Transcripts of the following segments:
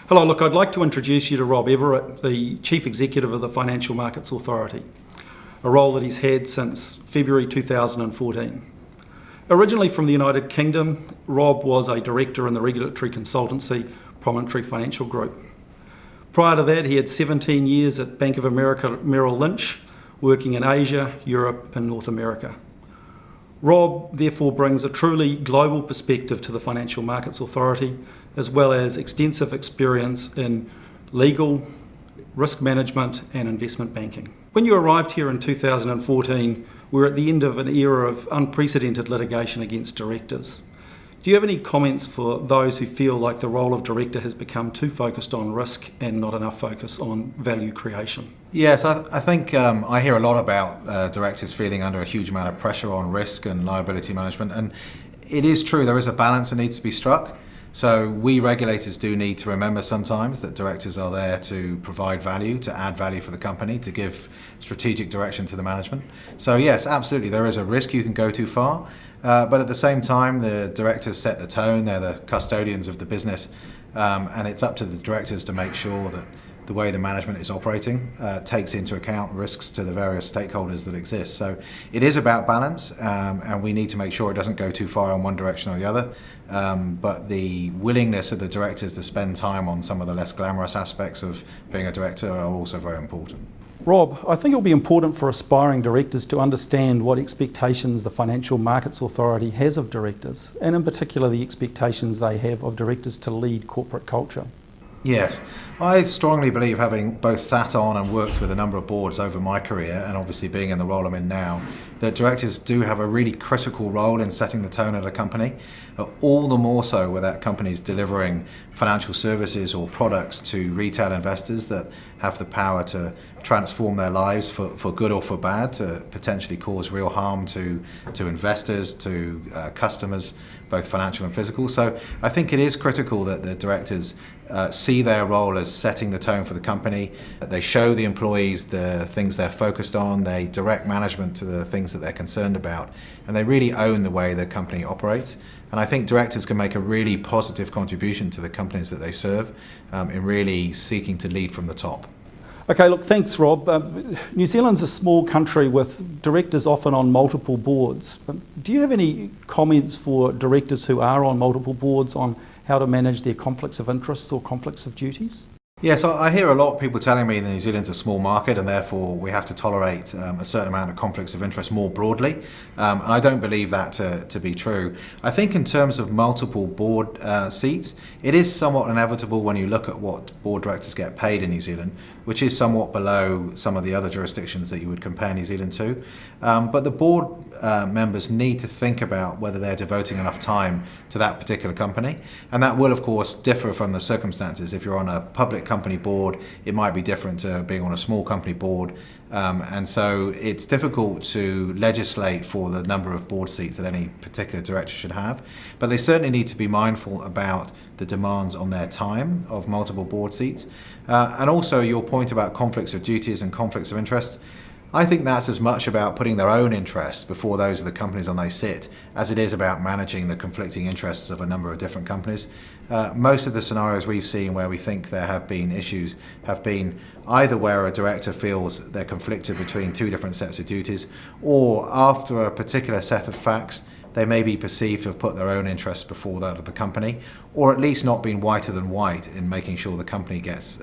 Hello, look, I'd like to introduce you to Rob Everett, the Chief Executive of the Financial Markets Authority, a role that he's had since February 2014. Originally from the United Kingdom, Rob was a director in the regulatory consultancy Promontory Financial Group. Prior to that, he had 17 years at Bank of America Merrill Lynch, working in Asia, Europe and North America. Rob therefore brings a truly global perspective to the Financial Markets Authority, as well as extensive experience in legal, risk management and investment banking. When you arrived here in 2014, we were at the end of an era of unprecedented litigation against directors. Do you have any comments for those who feel like the role of director has become too focused on risk and not enough focus on value creation? Yes, I think I hear a lot about directors feeling under a huge amount of pressure on risk and liability management, and it is true there is a balance that needs to be struck. So we regulators do need to remember sometimes that directors are there to provide value, to add value for the company, to give strategic direction to the management. So yes, absolutely, there is a risk you can go too far, but at the same time the directors set the tone, they're the custodians of the business, and it's up to the directors to make sure that the way the management is operating takes into account risks to the various stakeholders that exist. So it is about balance, and we need to make sure it doesn't go too far in one direction or the other. But the willingness of the directors to spend time on some of the less glamorous aspects of being a director are also very important. Rob, I think it will be important for aspiring directors to understand what expectations the Financial Markets Authority has of directors, and in particular the expectations they have of directors to lead corporate culture. Yes, I strongly believe, having both sat on and worked with a number of boards over my career, and obviously being in the role I'm in now, that directors do have a really critical role in setting the tone at a company, all the more so where that company's delivering financial services or products to retail investors that have the power to transform their lives for good or for bad, to potentially cause real harm to investors, to customers, both financial and physical. So I think it is critical that the directors see their role as setting the tone for the company. They show the employees the things they're focused on, they direct management to the things that they're concerned about, and they really own the way the company operates. And I think directors can make a really positive contribution to the companies that they serve in really seeking to lead from the top. Okay, look, thanks Rob. New Zealand's a small country with directors often on multiple boards. Do you have any comments for directors who are on multiple boards on how to manage their conflicts of interests or conflicts of duties? Yes, I hear a lot of people telling me that New Zealand's a small market and therefore we have to tolerate a certain amount of conflicts of interest more broadly, and I don't believe that to be true. I think in terms of multiple board seats, it is somewhat inevitable when you look at what board directors get paid in New Zealand, which is somewhat below some of the other jurisdictions that you would compare New Zealand to. But the board members need to think about whether they're devoting enough time to that particular company, and that will of course differ from the circumstances. If you're on a public company board, it might be different to being on a small company board, and so it's difficult to legislate for the number of board seats that any particular director should have, but they certainly need to be mindful about the demands on their time of multiple board seats, and also your point about conflicts of duties and conflicts of interest. I think that's as much about putting their own interests before those of the companies on they sit as it is about managing the conflicting interests of a number of different companies. Most of the scenarios we've seen where we think there have been issues have been either where a director feels they're conflicted between two different sets of duties, or after a particular set of facts they may be perceived to have put their own interests before that of the company, or at least not been whiter than white in making sure the company gets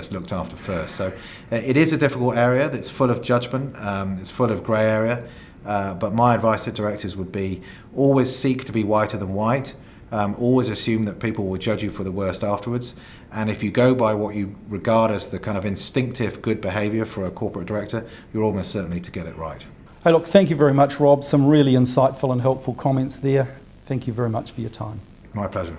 looked after first. So it is a difficult area that's full of judgment, it's full of grey area, but my advice to directors would be always seek to be whiter than white, always assume that people will judge you for the worst afterwards, and if you go by what you regard as the kind of instinctive good behaviour for a corporate director, you're almost certainly to get it right. Hey, look, thank you very much, Rob. Some really insightful and helpful comments there. Thank you very much for your time. My pleasure.